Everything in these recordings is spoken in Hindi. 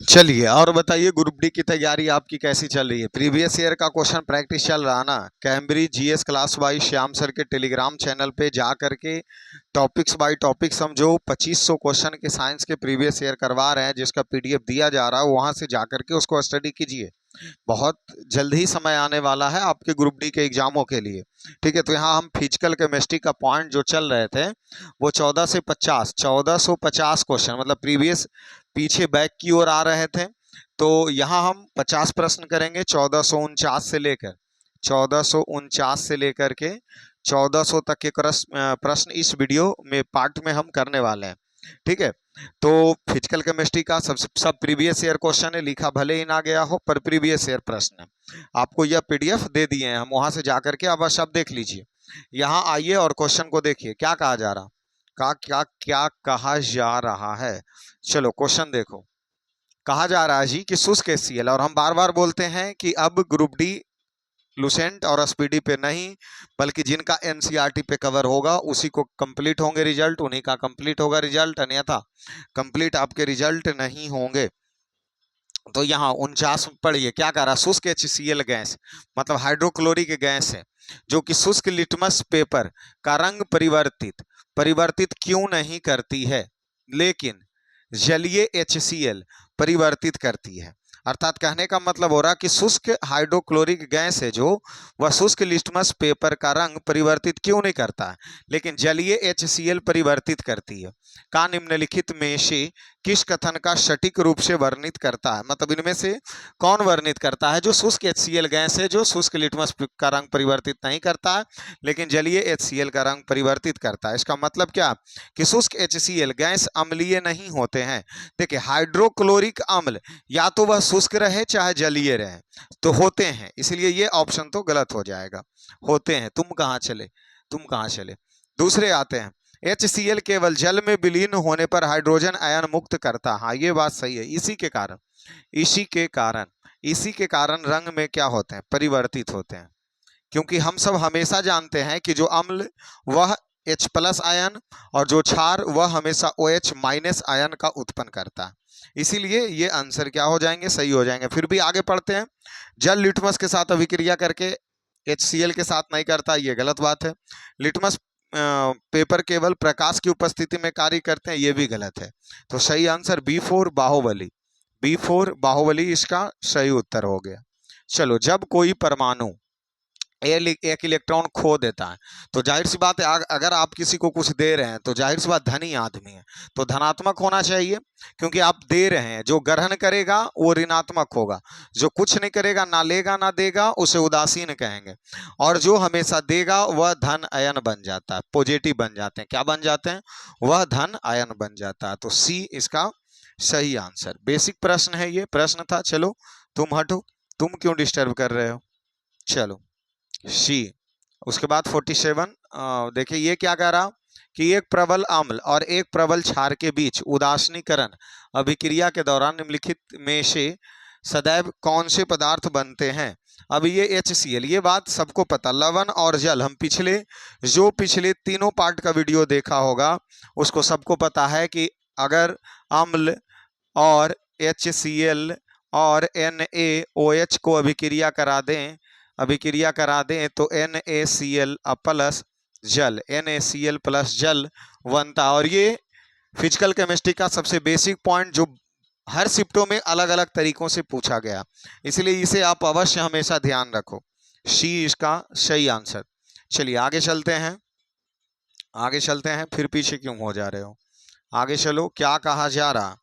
चलिए और बताइए, ग्रुप डी की तैयारी आपकी कैसी चल रही है? प्रीवियस ईयर का क्वेश्चन प्रैक्टिस चल रहा ना? Cambridge GS class by Shyam sir के टेलीग्राम चैनल पे जा करके टॉपिक्स बाय टॉपिक्स हम जो 2500 क्वेश्चन के साइंस के प्रीवियस ईयर करवा रहे हैं, जिसका पीडीएफ दिया जा रहा है, वहां से जा करके उसको स्टडी कीजिए। बहुत जल्द ही समय आने वाला है आपके ग्रुप डी के एग्जामों के लिए। ठीक है, तो यहाँ हम फिजिकल केमिस्ट्री का पॉइंट जो चल रहे थे वो 1450 क्वेश्चन, मतलब प्रीवियस पीछे बैक की ओर आ रहे थे। तो यहाँ हम 50 प्रश्न करेंगे 1449 से लेकर के 1400 तक के प्रश्न इस वीडियो में पार्ट में हम करने वाले हैं। ठीक है, तो फिजिकल केमिस्ट्री का सब प्रीवियस ईयर क्वेश्चन है, लिखा भले ही ना गया हो पर प्रीवियस ईयर प्रश्न है। आपको यह पीडीएफ दे दिए हैं हम, वहां से जाकर के अब सब देख लीजिए। यहाँ आइए और क्वेश्चन को देखिए क्या कहा जा रहा, क्या कहा जा रहा है। चलो क्वेश्चन देखो। कहा जा रहा है जी कि शुष्क HCl, और हम बार बार बोलते हैं कि अब ग्रुप डी लुसेंट और एसपीडी पे नहीं, बल्कि जिनका एनसीईआरटी पे कवर होगा उसी को कंप्लीट होंगे रिजल्ट, उन्हीं का कंप्लीट होगा रिजल्ट, अन्यथा कंप्लीट आपके रिजल्ट नहीं होंगे। तो यहाँ 49 पढ़िए क्या कह रहा है। शुष्क HCl गैस मतलब हाइड्रोक्लोरिक गैस है जो कि शुष्क लिटमस पेपर का रंग परिवर्तित क्यों नहीं करती है, लेकिन जलीय HCl परिवर्तित करती है। अर्थात कहने का मतलब हो रहा कि शुष्क हाइड्रोक्लोरिक गैस है जो वह शुष्क लिटमस पेपर का रंग परिवर्तित क्यों नहीं करता है, लेकिन जलीय HCl परिवर्तित करती है। का निम्नलिखित में से किस कथन का सटीक रूप से वर्णित करता है, मतलब इनमें से कौन वर्णित करता है जो शुष्क HCl गैस है जो शुष्क लिटमस का रंग परिवर्तित नहीं करता है लेकिन जलीय HCl का रंग परिवर्तित करता है। इसका मतलब क्या कि शुष्क HCl गैस अम्लीय नहीं होते हैं। देखिए हाइड्रोक्लोरिक अम्ल या तो वह शुष्क रहे चाहे जलीय रहे, तो होते हैं, इसलिए ये ऑप्शन तो गलत हो जाएगा। होते हैं, तुम कहाँ चले। दूसरे आते हैं, HCl केवल जल में विलीन होने पर हाइड्रोजन आयन मुक्त करता। हाँ ये बात सही है। इसी के कारण रंग में क्या होते हैं, परिवर्तित होते हैं। क्योंकि हम सब हमेशा जानते हैं कि जो अम्ल वह H+ आयन और जो क्षार वह हमेशा OH- आयन का उत्पन्न करता है, इसीलिए ये आंसर क्या हो जाएंगे, सही हो जाएंगे। फिर भी आगे पढ़ते हैं। जल लिटमस के साथ अभिक्रिया करके HCl के साथ नहीं करता, ये गलत बात है। लिटमस पेपर केवल प्रकाश की उपस्थिति में कार्य करते हैं, ये भी गलत है। तो सही आंसर B4 बाहुबली इसका सही उत्तर हो गया। चलो, जब कोई परमाणु एक इलेक्ट्रॉन खो देता है तो जाहिर सी बात है अगर आप किसी को कुछ दे रहे हैं तो जाहिर सी बात धनी आदमी है तो धनात्मक होना चाहिए, क्योंकि आप दे रहे हैं। जो ग्रहण करेगा वो ऋणात्मक होगा, जो कुछ नहीं करेगा, ना लेगा ना देगा, उसे उदासीन कहेंगे, और जो हमेशा देगा वह धन आयन बन जाता है, पॉजिटिव बन जाते हैं। क्या बन जाते हैं? वह धन आयन बन जाता है। तो सी इसका सही आंसर। बेसिक प्रश्न है, ये प्रश्न था। चलो तुम हटो, तुम क्यों डिस्टर्ब कर रहे हो। चलो सी। उसके बाद 47 देखिए ये क्या कह रहा कि एक प्रबल अम्ल और एक प्रबल क्षार के बीच उदासीनीकरण अभिक्रिया के दौरान निम्नलिखित में से सदैव कौन से पदार्थ बनते हैं। अब ये HCl, ये बात सबको पता। लवण और जल, हम पिछले तीनों पार्ट का वीडियो देखा होगा उसको सबको पता है कि अगर अम्ल और HCl और NaOH को अभिक्रिया करा दें तो NaCl प्लस जल बनता। और ये फिजिकल केमिस्ट्री का सबसे बेसिक पॉइंट जो हर शिफ्टों में अलग अलग तरीकों से पूछा गया, इसलिए इसे आप अवश्य हमेशा ध्यान रखो। सी इसका सही आंसर। चलिए आगे चलते हैं, फिर पीछे क्यों हो जा रहे हो, आगे चलो। क्या कहा जा रहा,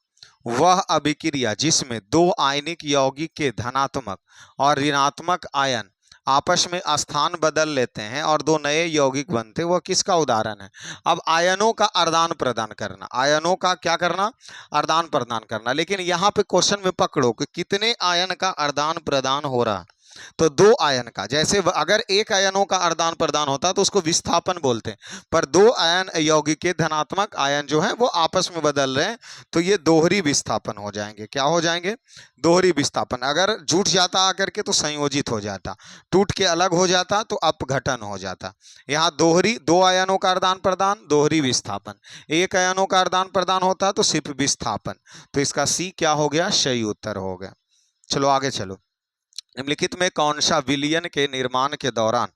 वह अभिक्रिया जिसमें दो आयनिक यौगिक के धनात्मक और ऋणात्मक आयन आपस में स्थान बदल लेते हैं और दो नए यौगिक बनते, वह किसका उदाहरण है। अब आयनों का आदान प्रदान करना, आयनों का क्या करना, आदान प्रदान करना। लेकिन यहाँ पे क्वेश्चन में पकड़ो कि कितने आयन का आदान प्रदान हो रहा है। तो दो आयन का, जैसे अगर एक आयनों का आदान प्रदान होता तो उसको विस्थापन बोलते हैं, पर दो आयन यौगिक के धनात्मक आयन जो है वो आपस में बदल रहे हैं, तो ये दोहरी विस्थापन हो जाएंगे। क्या हो जाएंगे? दोहरी विस्थापन। अगर जुट जाता आकर के तो संयोजित हो जाता, टूट के अलग हो जाता तो अपघटन हो जाता। यहाँ दोहरी, दो आयनों का आदान प्रदान, दोहरी विस्थापन। एक आयनों का आदान प्रदान होता तो सिर्फ विस्थापन। तो इसका सी क्या हो गया? सही उत्तर हो गया। चलो आगे चलो। निम्नलिखित में कौन सा विलयन के निर्माण के दौरान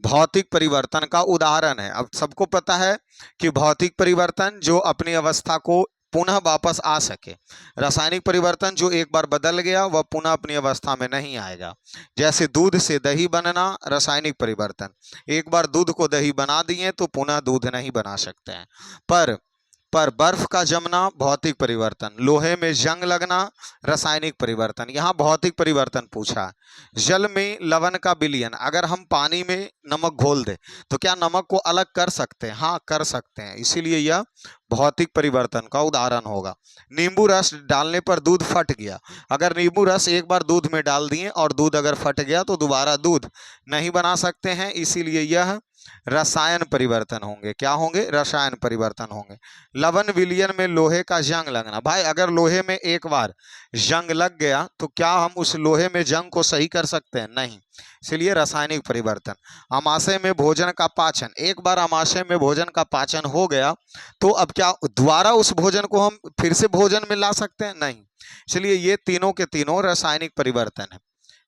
भौतिक परिवर्तन का उदाहरण है? अब सबको पता है कि भौतिक परिवर्तन जो अपनी अवस्था को पुनः वापस आ सके, रासायनिक परिवर्तन जो एक बार बदल गया वह पुनः अपनी अवस्था में नहीं आएगा। जैसे दूध से दही बनना रासायनिक परिवर्तन, एक बार दूध को दही बना दिए तो पुनः दूध नहीं बना सकते हैं। पर बर्फ का जमना भौतिक परिवर्तन, लोहे में जंग लगना रासायनिक परिवर्तन। यहाँ भौतिक परिवर्तन पूछा है। जल में लवण का विलयन, अगर हम पानी में नमक घोल दें तो क्या नमक को अलग कर सकते हैं? हाँ, कर सकते हैं, इसीलिए यह भौतिक परिवर्तन का उदाहरण होगा। नींबू रस डालने पर दूध फट गया, अगर नींबू रस एक बार दूध में डाल दिए और दूध अगर फट गया तो दोबारा दूध नहीं बना सकते हैं, इसीलिए यह रसायन परिवर्तन होंगे। क्या होंगे? रसायन परिवर्तन होंगे। लवण विलयन में लोहे का जंग लगना, भाई अगर लोहे में एक बार जंग लग गया तो क्या हम उस लोहे में जंग को सही कर सकते हैं? नहीं, इसलिए रासायनिक परिवर्तन। आमाशय में भोजन का पाचन, एक बार आमाशय में भोजन का पाचन हो गया तो अब क्या दोबारा उस भोजन को हम फिर से भोजन में ला सकते हैं? नहीं, इसलिए ये तीनों के तीनों रासायनिक परिवर्तन है।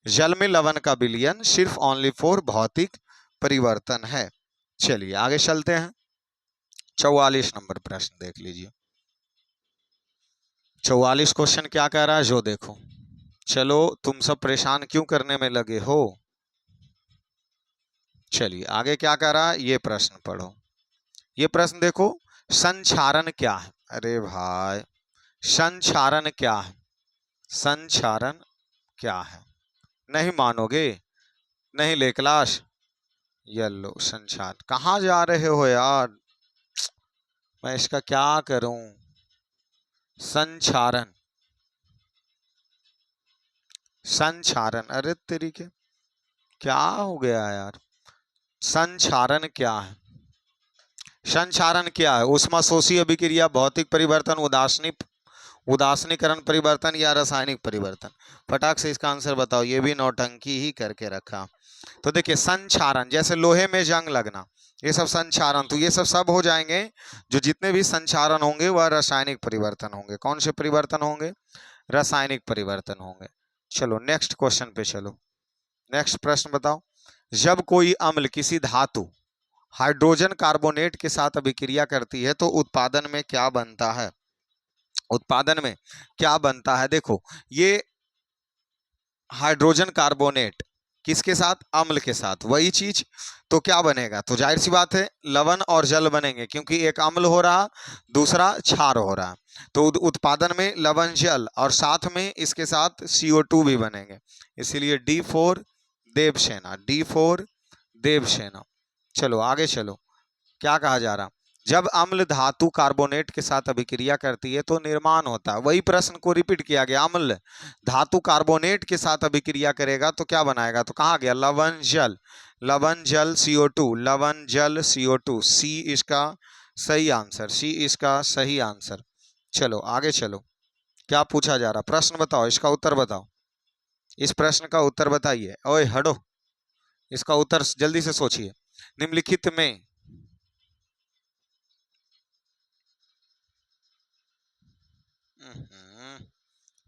जल में लवण का विलयन सिर्फ ओनली फॉर भौतिक परिवर्तन है। चलिए आगे चलते हैं। 44 नंबर प्रश्न देख लीजिए। 44 क्वेश्चन क्या कह रहा है जो देखो। चलो तुम सब परेशान क्यों करने में लगे हो? चलिए आगे क्या कह रहा है ये प्रश्न पढ़ो। ये प्रश्न देखो, संचारण क्या है? अरे भाई, संचारण क्या है? संचारण क्या है? नहीं मानोगे? नहीं ले क्लास? येलो संचार, कहाँ जा रहे हो यार? मैं इसका क्या करूं? संचारण, संचारण, अरे तेरी के क्या हो गया यार? संचारण क्या है? संचारण क्या है? ऊष्माशोषी अभिक्रिया, भौतिक परिवर्तन, उदासीनीकरण परिवर्तन या रासायनिक परिवर्तन? फटाक से इसका आंसर बताओ। ये भी नौटंकी ही करके रखा। तो देखिए संचारण, जैसे लोहे में जंग लगना, ये सब संचारण, तो ये सब हो जाएंगे। जो जितने भी संचारण होंगे वह रासायनिक परिवर्तन होंगे। कौन से परिवर्तन होंगे? रासायनिक परिवर्तन होंगे। चलो नेक्स्ट क्वेश्चन पे चलो। नेक्स्ट प्रश्न बताओ। जब कोई अम्ल किसी धातु हाइड्रोजन कार्बोनेट के साथ अभिक्रिया करती है तो उत्पादन में क्या बनता है? उत्पादन में क्या बनता है? देखो ये हाइड्रोजन कार्बोनेट किसके साथ? अम्ल के साथ, वही चीज। तो क्या बनेगा? तो जाहिर सी बात है लवण और जल बनेंगे, क्योंकि एक अम्ल हो रहा, दूसरा क्षार हो रहा। तो उत्पादन में लवण जल और साथ में इसके साथ CO2 भी बनेंगे, इसीलिए D4 देवसेना, D4 देवसेना। चलो आगे चलो। क्या कहा जा रहा? जब अम्ल धातु कार्बोनेट के साथ अभिक्रिया करती है तो निर्माण होता है। वही प्रश्न को रिपीट किया गया। अम्ल धातु कार्बोनेट के साथ अभिक्रिया करेगा तो क्या बनाएगा? तो कहा गया लवण जल, लवण जल CO2, लवण जल CO2, सी इसका सही आंसर, सी इसका सही आंसर। चलो आगे चलो। क्या पूछा जा रहा? प्रश्न बताओ, इसका उत्तर बताओ। इस प्रश्न का उत्तर बताइए। ओए हटो, इसका उत्तर जल्दी से सोचिए। निम्नलिखित में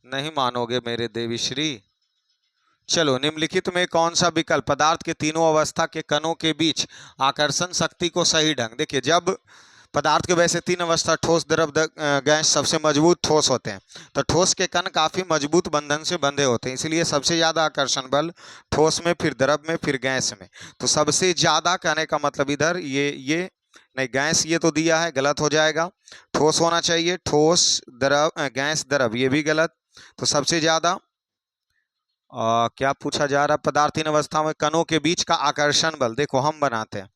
नहीं मानोगे मेरे देवीश्री। चलो निम्नलिखित में कौन सा विकल्प पदार्थ के तीनों अवस्था के कणों के बीच आकर्षण शक्ति को सही ढंग, देखिए जब पदार्थ के वैसे तीन अवस्था ठोस, द्रव, गैस, सबसे मजबूत ठोस होते हैं, तो ठोस के कण काफी मजबूत बंधन से बंधे होते हैं, इसलिए सबसे ज्यादा आकर्षण बल ठोस में, फिर द्रव में, फिर गैस में। तो सबसे ज्यादा कहने का मतलब इधर ये नहीं, गैस ये तो दिया है, गलत हो जाएगा। ठोस होना चाहिए, ठोस द्रव गैस द्रव, ये भी गलत। तो सबसे ज्यादा क्या पूछा जा रहा? पदार्थ तीन अवस्था में कणों के बीच का आकर्षण बल, देखो हम बनाते हैं।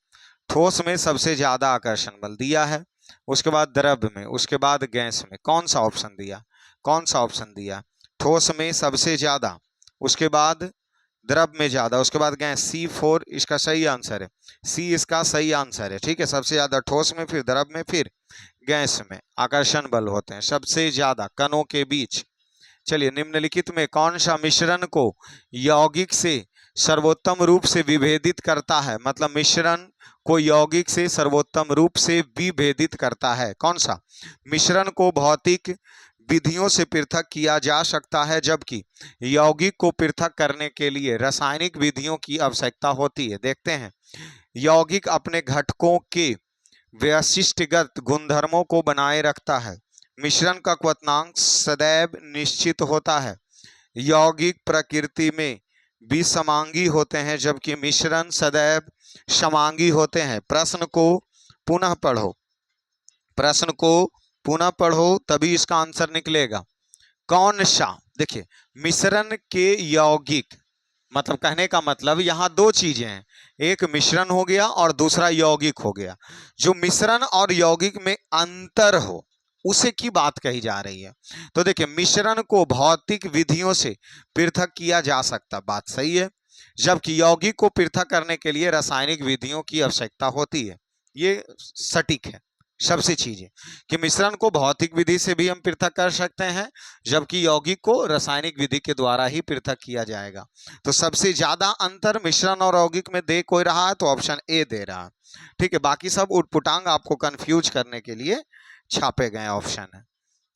ठोस में सबसे ज्यादा आकर्षण बल दिया है, उसके बाद द्रव में, उसके बाद गैस में। कौन सा ऑप्शन दिया? कौन सा ऑप्शन दिया? ठोस में सबसे ज्यादा, उसके बाद द्रव में ज्यादा, उसके बाद गैस C4 इसका सही आंसर है, सी इसका सही आंसर है। ठीक है, सबसे ज्यादा ठोस में, फिर द्रव में, फिर गैस में आकर्षण बल होते हैं सबसे ज्यादा कणों के बीच। चलिए, निम्नलिखित में कौन सा मिश्रण को यौगिक से सर्वोत्तम रूप से विभेदित करता है? मतलब मिश्रण को यौगिक से सर्वोत्तम रूप से विभेदित करता है, कौन सा? मिश्रण को भौतिक विधियों से पृथक किया जा सकता है, जबकि यौगिक को पृथक करने के लिए रासायनिक विधियों की आवश्यकता होती है। देखते हैं, यौगिक अपने घटकों के वैशिष्ट्यगत गुणधर्मों को बनाए रखता है, मिश्रण का क्वथनांक सदैव निश्चित होता है, यौगिक प्रकृति में विषमांगी होते हैं जबकि मिश्रण सदैव समांगी होते हैं। प्रश्न को पुनः पढ़ो, प्रश्न को पुनः पढ़ो तभी इसका आंसर निकलेगा। कौन सा? देखिए, मिश्रण के यौगिक, मतलब कहने का मतलब यहाँ दो चीजें हैं, एक मिश्रण हो गया और दूसरा यौगिक हो गया। जो मिश्रण और यौगिक में अंतर हो उसे की बात कही जा रही है। तो देखिए, मिश्रण को भौतिक विधियों से पृथक किया जा सकता, बात सही है, जबकि यौगिक को पृथक करने के लिए रासायनिक विधियों की आवश्यकता होती है। ये सटीक है सबसे चीजें, कि मिश्रण को भौतिक विधि से भी हम पृथक कर सकते हैं, जबकि यौगिक को रासायनिक विधि के द्वारा ही पृथक किया जाएगा। तो सबसे ज्यादा अंतर मिश्रण और यौगिक में दे कोई रहा है तो ऑप्शन ए दे रहा है। ठीक है, बाकी सब उटपुटांग आपको कंफ्यूज करने के लिए छापे गए ऑप्शन है।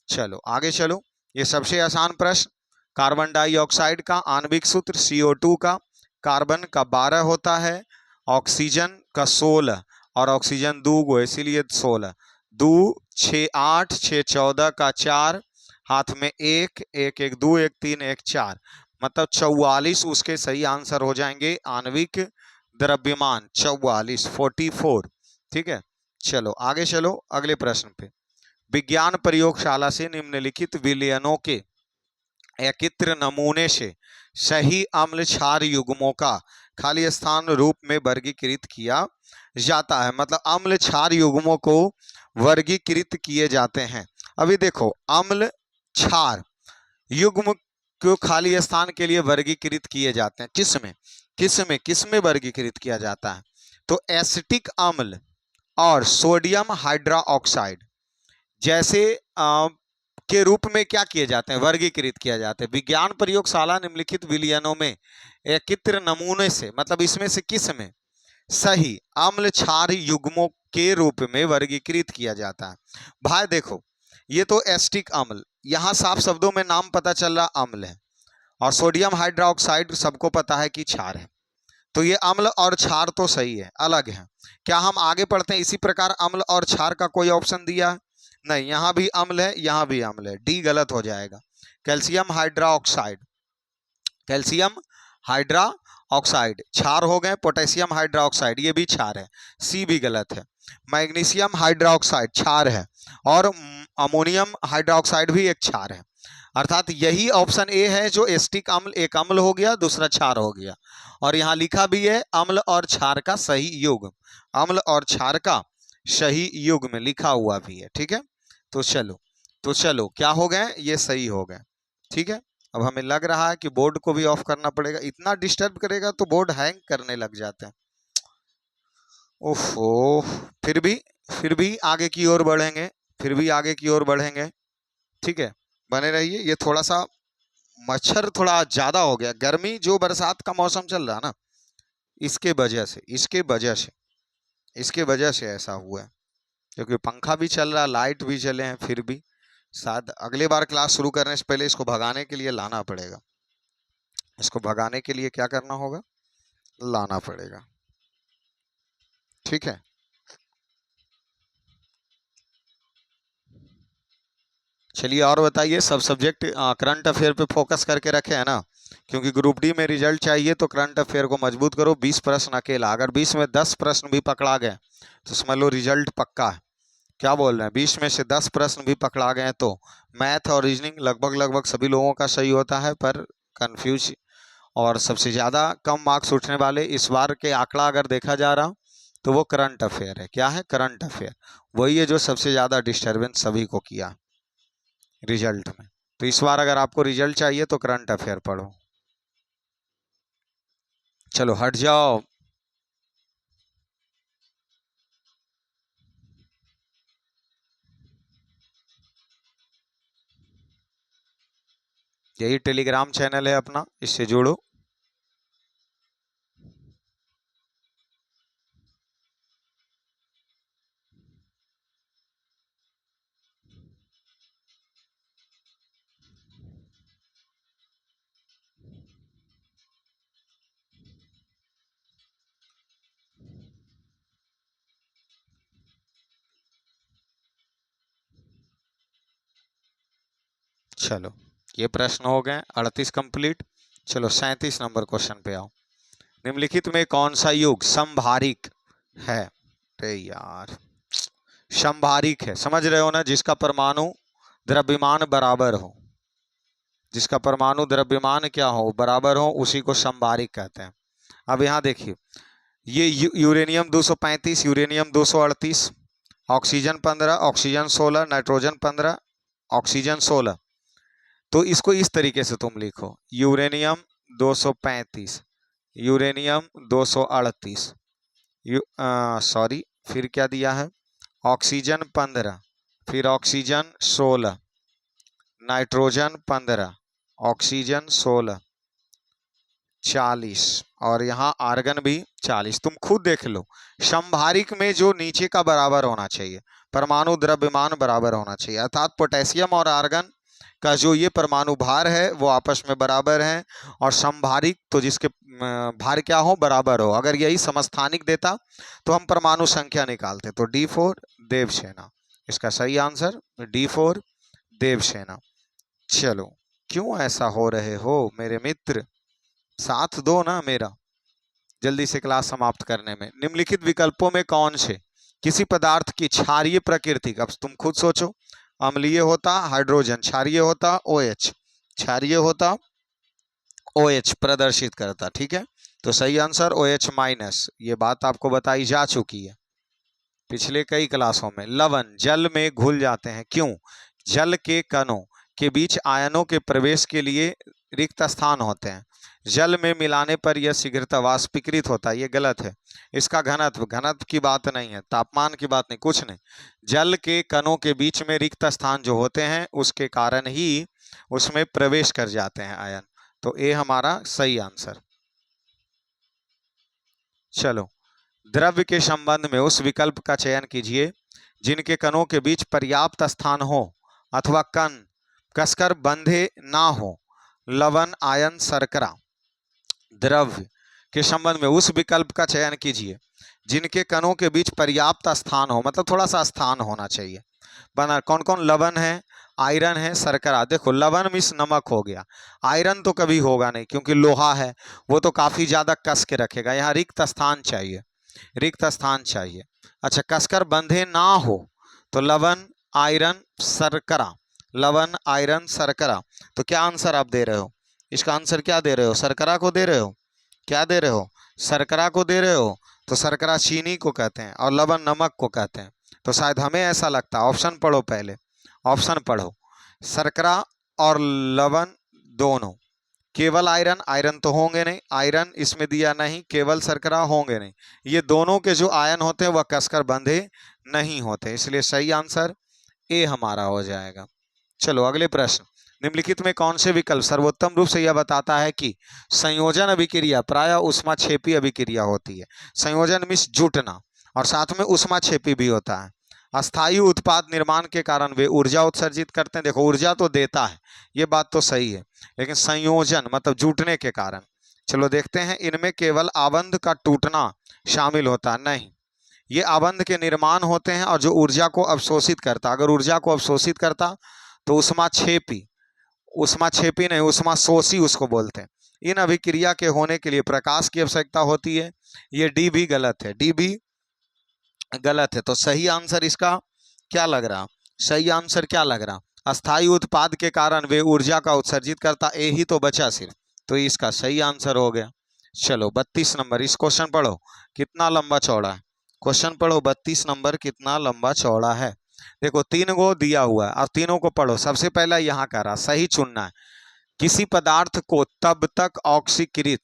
चलो आगे चलो, ये सबसे आसान प्रश्न, कार्बन डाइऑक्साइड का आणविक सूत्र CO2 का, कार्बन का 12 होता है, ऑक्सीजन का 16 और ऑक्सीजन 2 गो इसीलिए 16, 2 6 8 6 14 का 4, हाथ में 1 1 1 2 1 3 1 4, मतलब 44 उसके सही आंसर हो जाएंगे। आणविक द्रव्यमान 44 44। ठीक है, चलो आगे चलो अगले प्रश्न पे। विज्ञान प्रयोगशाला से निम्नलिखित विलयनों के एकत्र नमूने से सही अम्ल क्षार युग्मों का खाली स्थान रूप में वर्गीकृत किया जाता है। मतलब अम्ल क्षार युग्मों को वर्गीकृत किए जाते हैं। अभी देखो, अम्ल क्षार युग्म को खाली स्थान के लिए वर्गीकृत किए जाते हैं, किसमें किसमें किसमें वर्गीकृत किया जाता है? तो एसिटिक अम्ल और सोडियम हाइड्रोक्साइड जैसे के रूप में क्या किए जाते हैं? वर्गीकृत किया जाता है। विज्ञान प्रयोगशाला निम्नलिखित विलयनों में एकत्र नमूने से, मतलब इसमें से किस में सही अम्ल क्षार युग्मों के रूप में वर्गीकृत किया जाता है। भाई देखो, ये तो एसिटिक अम्ल, यहाँ साफ शब्दों में नाम पता चल रहा अम्ल है, और सोडियम हाइड्रोक्साइड सबको पता है कि क्षार है। तो ये अम्ल और क्षार तो सही है, अलग है। क्या हम आगे पढ़ते हैं इसी प्रकार अम्ल और क्षार का कोई ऑप्शन दिया है? नहीं, यहां भी अम्ल है, यहां भी अम्ल है, डी गलत हो जाएगा। कैल्शियम हाइड्रोक्साइड, कैल्शियम हाइड्रोक्साइड क्षार हो गए, पोटेशियम हाइड्रोक्साइड ये भी क्षार है, सी भी गलत है। मैग्नीशियम हाइड्रोक्साइड क्षार है, और अमोनियम हाइड्रोक्साइड भी एक क्षार है। अर्थात यही ऑप्शन ए है जो एसिटिक अम्ल, एक अम्ल हो गया दूसरा क्षार हो गया, और यहाँ लिखा भी है अम्ल और क्षार का सही युग्म, अम्ल और क्षार का सही युग्म लिखा हुआ भी है। ठीक है, तो चलो क्या हो गए, ये सही हो गए। ठीक है, अब हमें लग रहा है कि बोर्ड को भी ऑफ करना पड़ेगा, इतना डिस्टर्ब करेगा तो बोर्ड हैंग करने लग जाते हैं। ओफो, फिर भी आगे की ओर बढ़ेंगे, फिर भी आगे की ओर बढ़ेंगे। ठीक है, बने रहिए। ये थोड़ा सा मच्छर थोड़ा ज्यादा हो गया, गर्मी जो बरसात का मौसम चल रहा ना, इसके वजह से ऐसा हुआ है, क्योंकि पंखा भी चल रहा, लाइट भी चले हैं, फिर भी शायद अगले बार क्लास शुरू करने से पहले इसको भगाने के लिए लाना पड़ेगा। इसको भगाने के लिए क्या करना होगा? लाना पड़ेगा। ठीक है, चलिए और बताइए, सब सब्जेक्ट करंट अफेयर पे फोकस करके रखे हैं ना, क्योंकि ग्रुप डी में रिजल्ट चाहिए तो करंट अफेयर को मजबूत करो। 20 प्रश्न अकेला, अगर 20 में 10 प्रश्न भी पकड़ा गए तो समझ लो रिजल्ट पक्का है। क्या बोल रहे हैं? 20 में से 10 प्रश्न भी पकड़ा गए तो मैथ और रीजनिंग लगभग सभी लोगों का सही होता है, पर कंफ्यूज और सबसे ज़्यादा कम मार्क्स उठने वाले इस बार के आंकड़ा अगर देखा जा रहा तो वो करंट अफेयर है। क्या है? करंट अफेयर, वही है जो सबसे ज़्यादा डिस्टर्बेंस सभी को किया रिजल्ट में। तो इस बार अगर आपको रिजल्ट चाहिए तो करंट अफेयर पढ़ो। चलो हट जाओ। यही टेलीग्राम चैनल है अपना, इससे जुड़ो। चलो ये प्रश्न हो गए 38 कंप्लीट। चलो 37 नंबर क्वेश्चन पे आओ। निम्नलिखित में कौन सा युग समभारिक है? अरे यार, समभारिक है, समझ रहे हो ना, जिसका परमाणु द्रव्यमान बराबर हो, जिसका परमाणु द्रव्यमान क्या हो, बराबर हो, उसी को समभारिक कहते हैं। अब यहाँ देखिए, ये uranium 235, uranium 238, oxygen 15, oxygen 16, nitrogen 15, oxygen 16। तो इसको इस तरीके से तुम लिखो, यूरेनियम 235, यूरेनियम 238, सॉरी, फिर क्या दिया है, ऑक्सीजन 15, फिर ऑक्सीजन 16, नाइट्रोजन 15, ऑक्सीजन 16, 40, और यहाँ आर्गन भी 40। तुम खुद देख लो, समभारिक में जो नीचे का बराबर होना चाहिए, परमाणु द्रव्यमान बराबर होना चाहिए, अर्थात पोटेशियम और आर्गन का जो ये परमाणु भार है वो आपस में बराबर है। और समभारिक तो जिसके भार क्या हो, बराबर हो। अगर यही समस्थानिक देता तो हम परमाणु संख्या निकालते। तो D4 देवसेना, इसका सही आंसर D4 देवसेना। चलो, क्यों ऐसा हो रहे हो मेरे मित्र, साथ दो ना मेरा जल्दी से क्लास समाप्त करने में। निम्नलिखित विकल्पों में कौन से किसी पदार्थ की क्षारीय प्रकृति, अब तुम खुद सोचो, अम्लीय होता हाइड्रोजन, क्षारीय होता OH, क्षारीय होता OH प्रदर्शित करता, ठीक है। तो सही आंसर OH माइनस, ये बात आपको बताई जा चुकी है पिछले कई क्लासों में। लवण जल में घुल जाते हैं, क्यों? जल के कणों के बीच आयनों के प्रवेश के लिए रिक्त स्थान होते हैं। जल में मिलाने पर यह शीघ्रता वाष्पीकृत होता है, ये गलत है। इसका घनत्व, घनत्व की बात नहीं है, तापमान की बात नहीं, कुछ नहीं। जल के कणों के बीच में रिक्त स्थान जो होते हैं उसके कारण ही उसमें प्रवेश कर जाते हैं आयन। तो ए हमारा सही आंसर। चलो, द्रव्य के संबंध में उस विकल्प का चयन कीजिए जिनके कणों के बीच पर्याप्त स्थान हो अथवा कण कसकर बंधे ना हो। लवण, आयन, शर्करा। द्रव्य के संबंध में उस विकल्प का चयन कीजिए जिनके कणों के बीच पर्याप्त स्थान हो, मतलब थोड़ा सा स्थान होना चाहिए। बना कौन कौन? लवण है, आयरन है, शर्करा। देखो, लवण मिस नमक हो गया, आयरन तो कभी होगा नहीं क्योंकि लोहा है, वो तो काफी ज्यादा कस के रखेगा। यहाँ रिक्त स्थान चाहिए, रिक्त स्थान चाहिए। अच्छा, कसकर बंधे ना हो तो लवण, आयरन, शर्करा, लवण, आयरन, शर्करा। तो क्या आंसर आप दे रहे हो? इसका आंसर क्या दे रहे हो? शर्करा को दे रहे हो? क्या दे रहे हो? शर्करा को दे रहे हो। तो शर्करा चीनी को कहते हैं और लवण नमक को कहते हैं। तो शायद हमें ऐसा लगता है। ऑप्शन पढ़ो पहले, ऑप्शन पढ़ो। शर्करा और लवण दोनों। केवल आयरन, आयरन तो होंगे नहीं, आयरन इसमें दिया नहीं, केवल शर्करा होंगे नहीं। ये दोनों के जो आयन होते हैं वह कसकर बंधे नहीं होते, इसलिए सही आंसर ए हमारा हो जाएगा। चलो अगले प्रश्न। निम्नलिखित में कौन से विकल्प सर्वोत्तम रूप से यह बताता है कि संयोजन अभिक्रिया प्रायः ऊष्माक्षेपी अभिक्रिया होती है? संयोजन मीन्स जुटना, और साथ में ऊष्माक्षेपी भी होता है। अस्थायी उत्पाद निर्माण के कारण वे ऊर्जा उत्सर्जित करते हैं। देखो, ऊर्जा तो देता है, ये बात तो सही है, लेकिन संयोजन मतलब जुटने के कारण। चलो देखते हैं, इनमें केवल आबंध का टूटना शामिल होता नहीं, ये आबंध के निर्माण होते हैं और जो ऊर्जा को अवशोषित करता। अगर ऊर्जा को अवशोषित करता तो ऊष्माक्षेपी, ऊष्माक्षेपी नहीं ऊष्माशोषी उसको बोलते हैं। इन अभिक्रिया के होने के लिए प्रकाश की आवश्यकता होती है। ये डी भी गलत है, डी भी गलत है। तो सही आंसर इसका क्या लग रहा? सही आंसर क्या लग रहा? अस्थायी उत्पाद के कारण वे ऊर्जा का उत्सर्जित करता, ए ही तो बचा सिर्फ, तो इसका सही आंसर हो गया। चलो 32 नंबर, इस क्वेश्चन पढ़ो कितना लंबा चौड़ा है। क्वेश्चन पढ़ो 32 नंबर कितना लंबा चौड़ा है। देखो, तीन गो दिया हुआ है और तीनों को पढ़ो। सबसे पहला यहाँ कह रहा सही चुनना है। किसी पदार्थ को तब तक ऑक्सीकृत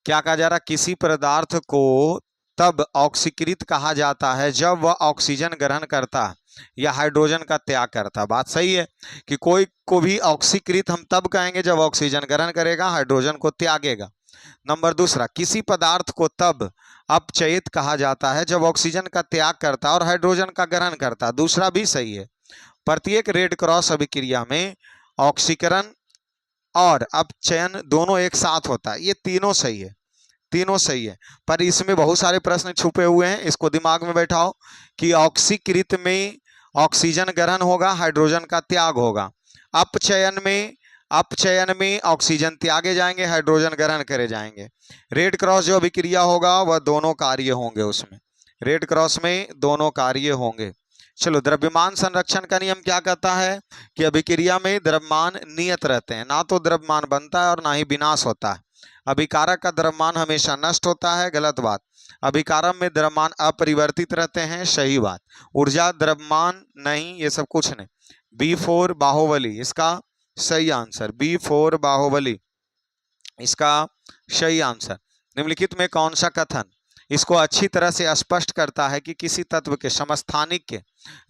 क्या कहा जा रहा, किसी पदार्थ को तब ऑक्सीकृत कहा जाता है जब वह ऑक्सीजन ग्रहण करता है या हाइड्रोजन का त्याग करता है। बात सही है कि कोई को भी ऑक्सीकृत हम तब कहेंगे जब ऑक्सीजन ग्रहण करेगा, हाइड्रोजन को त्यागेगा। नंबर दूसरा, किसी पदार्थ को तब अपचयित कहा जाता है जब ऑक्सीजन का त्याग करता है और हाइड्रोजन का ग्रहण करता है। दूसरा भी सही है। प्रत्येक रेड क्रॉस अभिक्रिया में ऑक्सीकरण और अपचयन दोनों एक साथ होता है। ये तीनों सही है, तीनों सही है। पर इसमें बहुत सारे प्रश्न छुपे हुए हैं, इसको दिमाग में बैठाओ कि ऑक्सीकृत में ऑक्सीजन ग्रहण होगा, हाइड्रोजन का त्याग होगा। अपचयन में ऑक्सीजन त्यागे जाएंगे, हाइड्रोजन ग्रहण करे जाएंगे। रेड क्रॉस जो अभिक्रिया होगा वह दोनों कार्य होंगे, उसमें रेड क्रॉस में दोनों कार्य होंगे। चलो, द्रव्यमान संरक्षण का नियम क्या कहता है कि अभिक्रिया में द्रव्यमान नियत रहते हैं, ना तो द्रव्यमान बनता है और ना ही विनाश होता है। अभिकारक का द्रव्यमान हमेशा नष्ट होता है, गलत बात। अभिकारक में द्रव्यमान अपरिवर्तित रहते हैं, सही बात। ऊर्जा द्रव्यमान नहीं, ये सब कुछ नहीं। B4 बाहुबली इसका सही आंसर, B4 बाहुबली इसका सही आंसर। निम्नलिखित में कौन सा कथन इसको अच्छी तरह से स्पष्ट करता है कि किसी तत्व के समस्थानिक के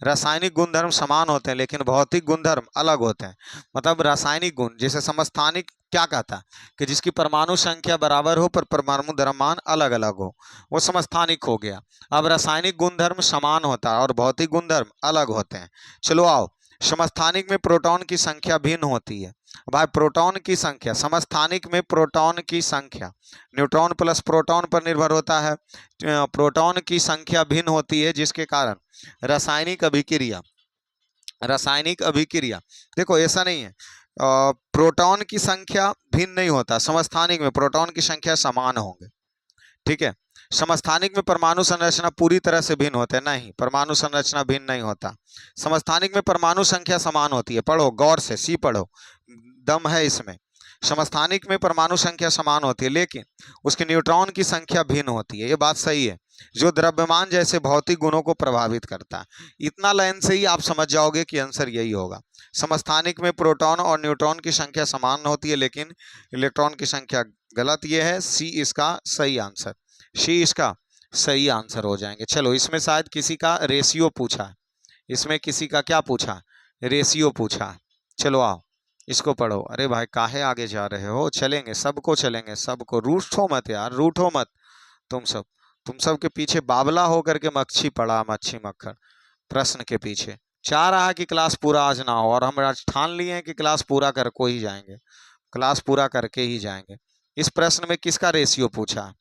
रासायनिक गुणधर्म समान होते हैं लेकिन भौतिक गुणधर्म अलग होते हैं। मतलब रासायनिक गुण, जैसे समस्थानिक क्या कहता है कि जिसकी परमाणु संख्या बराबर हो पर परमाणु द्रव्यमान अलग अलग हो, वो समस्थानिक हो गया। अब रासायनिक गुणधर्म समान होता है और भौतिक गुणधर्म अलग होते हैं। चलो आओ, समस्थानिक में प्रोटॉन की संख्या भिन्न होती है। भाई प्रोटॉन की संख्या, समस्थानिक में प्रोटॉन की संख्या न्यूट्रॉन प्लस प्रोटॉन पर निर्भर होता है। प्रोटॉन की संख्या भिन्न होती है जिसके कारण रासायनिक अभिक्रिया देखो ऐसा नहीं है, प्रोटॉन की संख्या भिन्न नहीं होता। समस्थानिक में प्रोटॉन की संख्या समान होंगे, ठीक है। समस्थानिक में परमाणु संरचना पूरी तरह से भिन्न होते हैं, नहीं, परमाणु संरचना भिन्न नहीं होता। समस्थानिक में परमाणु संख्या समान होती है, पढ़ो गौर से, सी पढ़ो, दम है इसमें। समस्थानिक में परमाणु संख्या समान होती है लेकिन उसके न्यूट्रॉन की संख्या भिन्न होती है, ये बात सही है, जो द्रव्यमान जैसे भौतिक गुणों को प्रभावित करता है। इतना लाइन से ही आप समझ जाओगे कि आंसर यही होगा। समस्थानिक में प्रोटॉन और न्यूट्रॉन की संख्या समान होती है लेकिन इलेक्ट्रॉन की संख्या, गलत ये है, सी इसका सही आंसर, सी इसका सही आंसर हो जाएंगे। चलो, इसमें शायद किसी का रेशियो पूछा है, इसमें किसी का क्या पूछा, रेशियो पूछा है। चलो आओ इसको पढ़ो। अरे भाई काहे आगे जा रहे हो, चलेंगे सबको, चलेंगे सबको, रूठो मत यार, रूठो मत। तुम सब के पीछे बाबला होकर के मच्छी पड़ा, मच्छी मक्खर प्रश्न के पीछे चाह रहा है कि क्लास पूरा आज ना हो, और हम आज ठान लिए हैं कि क्लास पूरा करके ही जाएंगे, क्लास पूरा करके ही जाएंगे। इस प्रश्न में किसका रेशियो पूछा,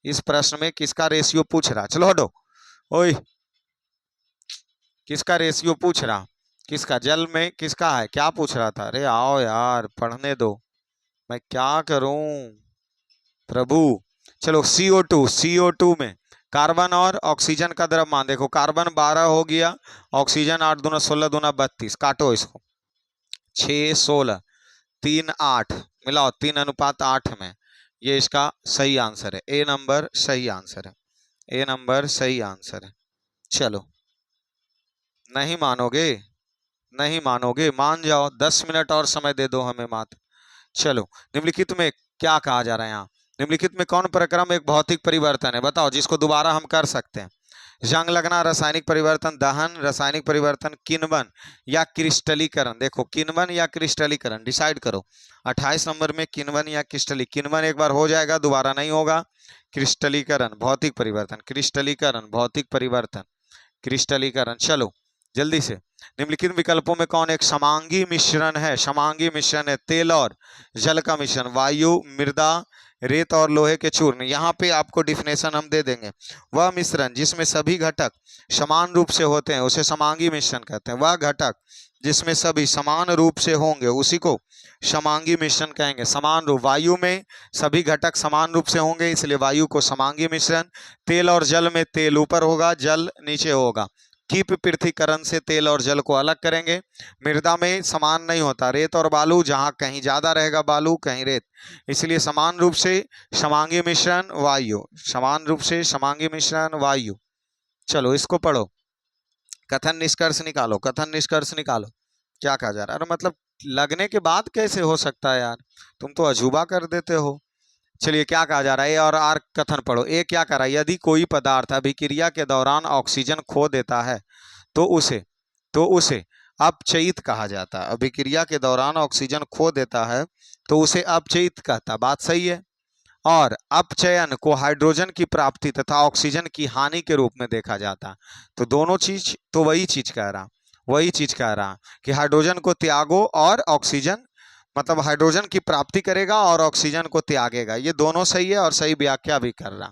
इस प्रश्न में किसका रेशियो पूछ रहा, चलो हटो, ओए किसका रेशियो पूछ रहा, किसका, जल में किसका है, क्या पूछ रहा था। अरे आओ यार पढ़ने दो, मैं क्या करूं प्रभु। चलो, CO2 में कार्बन और ऑक्सीजन का द्रव्यमान देखो, कार्बन 12 हो गया, ऑक्सीजन 8 दूना 16 दूना 32, काटो इसको, 6 16 3 8 मिलाओ, 3:8 में, ये इसका सही आंसर है, ए नंबर सही आंसर है, ए नंबर सही आंसर है। चलो, नहीं मानोगे, नहीं मानोगे, मान जाओ, 10 मिनट और समय दे दो हमें मात्र। चलो, निम्नलिखित में क्या कहा जा रहा है यहाँ, निम्नलिखित में कौन प्रक्रम एक भौतिक परिवर्तन है, बताओ, जिसको दोबारा हम कर सकते हैं। जंग लगना, रासायनिक परिवर्तन, दहन, रासायनिक परिवर्तन, किण्वन या क्रिस्टलीकरण। देखो, किण्वन या क्रिस्टलीकरण डिसाइड करो। 28 नंबर में किण्वन या किण्वन एक बार हो जाएगा, दोबारा नहीं होगा। क्रिस्टलीकरण भौतिक परिवर्तन, क्रिस्टलीकरण भौतिक परिवर्तन, क्रिस्टलीकरण। चलो जल्दी से, निम्नलिखित विकल्पों में कौन एक समांगी मिश्रण है, समांगी मिश्रण है, तेल और जल का मिश्रण, वायु, मृदा, रेत और लोहे के चूर्ण। यहाँ पे आपको डिफिनेशन हम दे देंगे। वह मिश्रण जिसमें सभी घटक समान रूप से होते हैं उसे समांगी मिश्रण कहते हैं। वह घटक जिसमें सभी समान रूप से होंगे उसी को समांगी मिश्रण कहेंगे। समान रूप, वायु में सभी घटक समान रूप से होंगे इसलिए वायु को समांगी मिश्रण। तेल और जल में तेल ऊपर होगा, जल नीचे होगा। कीप पृथक्करण से तेल और जल को अलग करेंगे। मृदा में समान नहीं होता, रेत और बालू, जहाँ कहीं ज़्यादा रहेगा बालू कहीं रेत, इसलिए समान रूप से समांगी मिश्रण वायु, समान रूप से समांगी मिश्रण वायु। चलो इसको पढ़ो, कथन निष्कर्ष निकालो, कथन निष्कर्ष निकालो, क्या कहा जा रहा है। अरे मतलब लगने के बाद कैसे हो सकता है यार, तुम तो अजूबा कर देते हो। चलिए क्या कहा जा रहा है, ए और आर कथन पढ़ो। ए क्या कर रहा है, यदि कोई पदार्थ अभिक्रिया के दौरान ऑक्सीजन खो देता है तो उसे अपचयित कहा जाता है। अभिक्रिया के दौरान ऑक्सीजन खो देता है तो उसे अपचयित कहता। बात सही है। और अपचयन को हाइड्रोजन की प्राप्ति तथा ऑक्सीजन की हानि के रूप में देखा जाता है। तो दोनों चीज, तो वही चीज कह रहा कि हाइड्रोजन को त्यागो और ऑक्सीजन, मतलब हाइड्रोजन की प्राप्ति करेगा और ऑक्सीजन को त्यागेगा। ये दोनों सही है और सही व्याख्या भी कर रहा,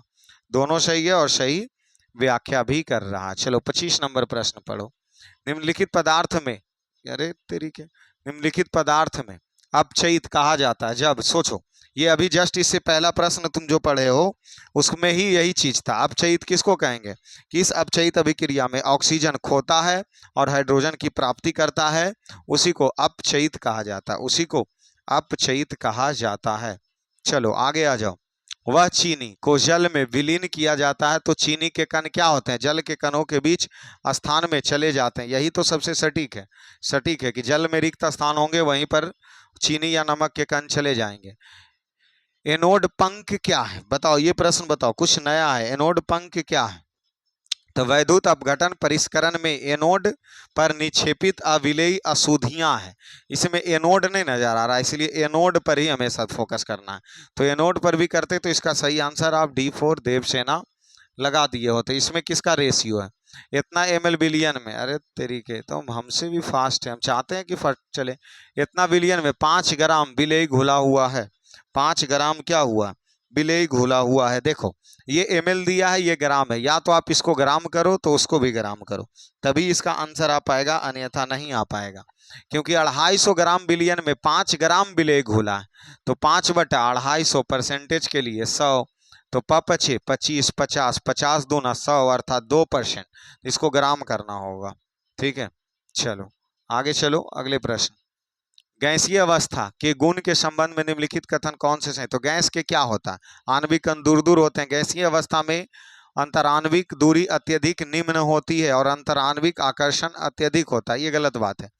दोनों सही है और सही व्याख्या भी कर रहा। चलो 25 नंबर प्रश्न पढ़ो। निम्नलिखित पदार्थ में, अरे तेरी के, निम्नलिखित पदार्थ में अपचयित कहा जाता है जब, सोचो ये अभी जस्ट इससे पहला प्रश्न तुम जो पढ़े हो उसमें ही यही चीज था। अपचयित किसको कहेंगे कि इस अपचयित अभिक्रिया में ऑक्सीजन खोता है और हाइड्रोजन की प्राप्ति करता है, उसी को अपचयित कहा जाता है, उसी को अपचयित कहा जाता है। चलो आगे आ जाओ। वह चीनी को जल में विलीन किया जाता है तो चीनी के कण क्या होते हैं, जल के कणों के बीच स्थान में चले जाते हैं। यही तो सबसे सटीक है कि जल में रिक्त स्थान होंगे वहीं पर चीनी या नमक के कण चले जाएंगे। एनोड पंख क्या है, बताओ, ये प्रश्न बताओ, कुछ नया है। एनोड पंख क्या है, तो वैद्युत अपघटन परिष्करण में एनोड पर निक्षेपित अविलेयी अशुद्धियां हैं। इसमें एनोड नहीं नजर आ रहा, इसलिए एनोड पर ही हमेशा फोकस करना है। तो एनोड पर भी करते तो इसका सही आंसर आप D4 देवसेना लगा दिए होते। इसमें किसका रेशियो है, इतना ml बिलियन में, अरे तरीके तो हमसे भी फास्ट है, हम चाहते हैं कि फट चले। इतना बिलियन में 5 ग्राम विलेय घुला हुआ है, 5 ग्राम क्या हुआ, विलेय घुला हुआ है। देखो ये ml दिया है, ये ग्राम है, या तो आप इसको ग्राम करो तो उसको भी ग्राम करो, तभी इसका आंसर आ पाएगा, अन्यथा नहीं आ पाएगा। क्योंकि 250 ग्राम बिलियन में 5 ग्राम विलेय घुला है, तो 5/250 परसेंटेज के लिए 100, तो 5×6 25, 50, 50 दूना 100 अर्थात 2%, इसको ग्राम करना होगा। ठीक है, चलो आगे चलो, अगले प्रश्न। गैसीय अवस्था के गुण के संबंध में निम्नलिखित कथन कौन से सही। तो गैस के क्या होता है, आणविक कण दूर दूर होते हैं। गैसीय अवस्था में अंतराणविक दूरी अत्यधिक निम्न होती है और अंतराणविक आकर्षण अत्यधिक होता है। ये गलत बात है,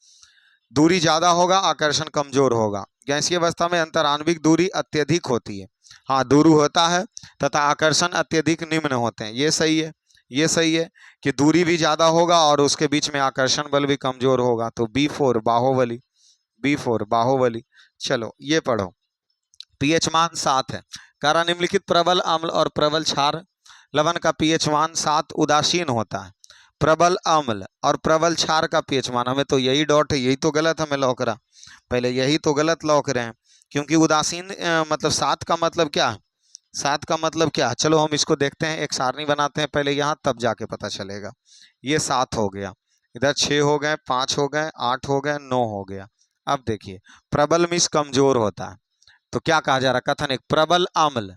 दूरी ज्यादा होगा आकर्षण कमजोर होगा। गैसीय अवस्था में अंतराणविक दूरी अत्यधिक होती है, हाँ दूर होता है, तथा आकर्षण अत्यधिक निम्न होते हैं। ये सही है कि दूरी भी ज्यादा होगा और उसके बीच में आकर्षण बल भी कमजोर होगा। तो B4 बाहुबली। चलो ये पढ़ो। पीएच मान 7 है। कारण निम्नलिखित प्रबल अम्ल और प्रबल क्षार लवण का पीएच मान 7 उदासीन होता है। प्रबल अम्ल और प्रबल क्षार का पीएच मान, हमें तो यही डॉट है, यही तो गलत हमें लौक रहा, पहले यही तो गलत लौक रहे हैं। क्योंकि उदासीन मतलब 7 का मतलब क्या है, 7 का मतलब क्या है, चलो हम इसको देखते हैं, एक सारणी बनाते हैं पहले यहाँ, तब जाके पता चलेगा। ये 7 हो गया, इधर 6 हो गए, 5 हो गए, 8 हो गए, 9 हो गया। अब देखिए प्रबल मीन्स कमजोर होता है, तो क्या कहा जा रहा है, कथन एक, प्रबल अम्ल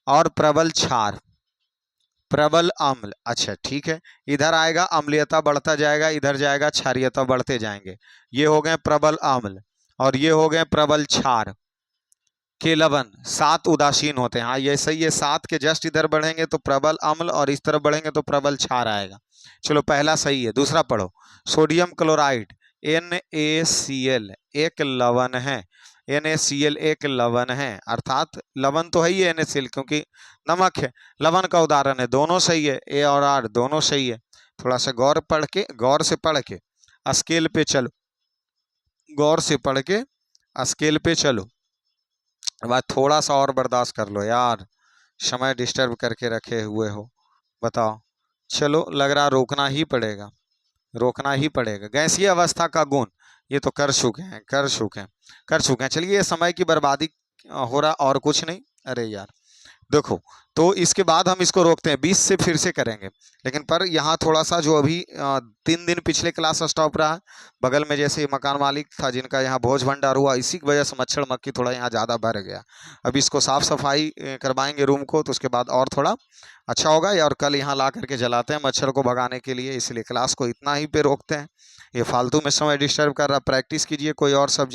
और प्रबल क्षार। प्रबल अम्ल, अच्छा ठीक है, इधर आएगा अम्लीयता बढ़ता जाएगा, इधर जाएगा क्षारीयता बढ़ते जाएंगे। ये हो गए प्रबल अम्ल और ये हो गए प्रबल क्षार के लवण 7 उदासीन होते हैं। हाँ ये सही है, 7 के जस्ट इधर बढ़ेंगे तो प्रबल अम्ल और इस तरफ बढ़ेंगे तो प्रबल क्षार आएगा। चलो पहला सही है, दूसरा पढ़ो। सोडियम क्लोराइड NaCl एक लवण है, NaCl एक लवण है, अर्थात लवण तो है ही है NaCl, क्योंकि नमक है, लवण का उदाहरण है। दोनों सही है, A और R दोनों सही है। थोड़ा सा गौर से पढ़ के स्केल पे चलो, गौर से पढ़ के स्केल पे चलो। अब थोड़ा सा और बर्दाश्त कर लो यार, समय डिस्टर्ब करके रखे हुए हो, बताओ। चलो लग रहा रोकना ही पड़ेगा। गैसीय अवस्था का गुण, ये तो कर चुके हैं। चलिए ये समय की बर्बादी हो रहा और कुछ नहीं। अरे यार देखो, तो इसके बाद हम इसको रोकते हैं, 20 से फिर से करेंगे। लेकिन पर यहाँ थोड़ा सा जो अभी 3 दिन पिछले क्लास स्टॉप रहा, बगल में जैसे मकान मालिक था जिनका यहाँ भोज भंडार हुआ, इसी की वजह से मच्छर मक्खी थोड़ा यहाँ ज़्यादा बढ़ गया। अब इसको साफ सफाई करवाएंगे रूम को, तो उसके बाद और थोड़ा अच्छा होगा। और कल यहाँ ला करके जलाते हैं मच्छर को भगाने के लिए, इसलिए क्लास को इतना ही पे रोकते हैं। ये फालतू में समय डिस्टर्ब कर रहा, प्रैक्टिस कीजिए कोई और सब्जेक्ट।